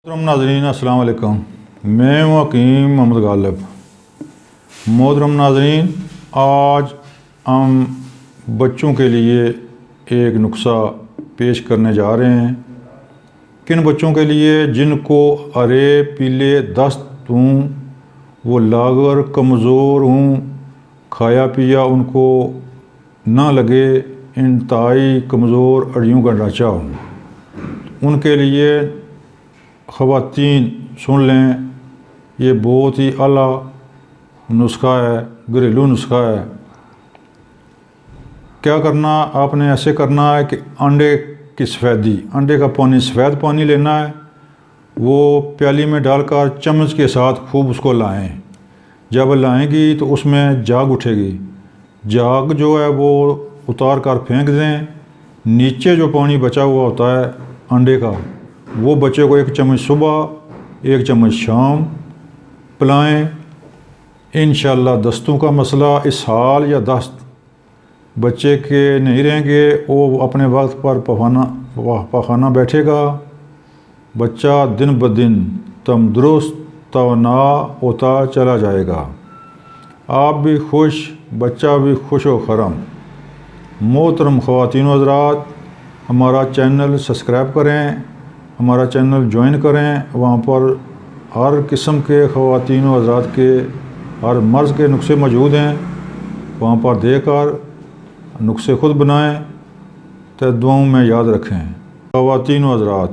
محترم ناظرین السلام علیکم، میں ہوں حکیم محمد غالب۔ محترم ناظرین، آج ہم بچوں کے لیے ایک نسخہ پیش کرنے جا رہے ہیں۔ کن بچوں کے لیے؟ جن کو ارے پیلے دست ہوں، وہ لاغر کمزور ہوں، کھایا پیا ان کو نہ لگے، انتہائی کمزور ہڈیوں کا ڈھانچہ ہوں، ان کے لیے خواتین سن لیں، یہ بہت ہی اعلیٰ نسخہ ہے، گھریلو نسخہ ہے۔ کیا کرنا آپ نے؟ ایسے کرنا ہے کہ انڈے کی انڈے کا پانی، سفید پانی لینا ہے، وہ پیالی میں ڈال کر چمچ کے ساتھ خوب اس کو لائیں۔ جب لائیں گی تو اس میں جاگ اٹھے گی، جاگ جو ہے وہ اتار کر پھینک دیں۔ نیچے جو پانی بچا ہوا ہوتا ہے انڈے کا، وہ بچے کو 1 چمچ صبح 1 چمچ شام پلائیں۔ انشاءاللہ دستوں کا مسئلہ، اسہال یا دست بچے کے نہیں رہیں گے، وہ اپنے وقت پر پخانہ بیٹھے گا، بچہ دن بدن تندرست توانا ہوتا چلا جائے گا، آپ بھی خوش، بچہ بھی خوش و خرم۔ محترم خواتین و حضرات، ہمارا چینل سبسکرائب کریں، ہمارا چینل جوائن کریں، وہاں پر ہر قسم کے خواتین و حضرات کے ہر مرض کے نسخے موجود ہیں، وہاں پر دیکھ کر نسخے خود بنائیں تو دعاؤں میں یاد رکھیں۔ خواتین و حضرات،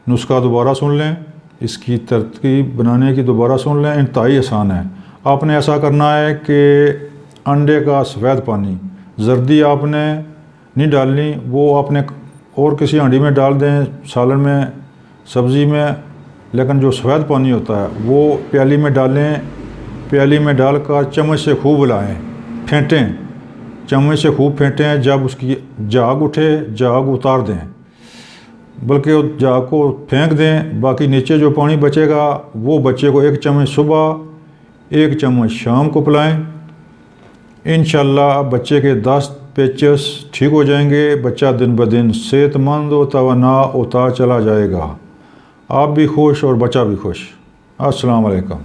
نسخہ دوبارہ سن لیں، اس کی ترتیب بنانے کی دوبارہ سن لیں، انتہائی آسان ہے۔ آپ نے ایسا کرنا ہے کہ انڈے کا سفید پانی، زردی آپ نے نہیں ڈالنی، وہ آپ نے اور کسی ہانڈی میں ڈال دیں، سالن میں، سبزی میں، لیکن جو سفید پانی ہوتا ہے وہ پیالی میں ڈالیں، پیالی میں ڈال کر چمچ سے خوب لائیں، پھینٹیں، چمچ سے خوب پھینٹیں۔ جب اس کی جاگ اٹھے، جاگ اتار دیں، بلکہ جاگ کو پھینک دیں، باقی نیچے جو پانی بچے گا وہ بچے کو 1 چمچ صبح 1 چمچ شام کو پلائیں۔ انشاءاللہ بچے کے دست پیچس ٹھیک ہو جائیں گے، بچہ دن بدن صحت مند و توانا ہوتا چلا جائے گا، آپ بھی خوش اور بچہ بھی خوش۔ السلام علیکم۔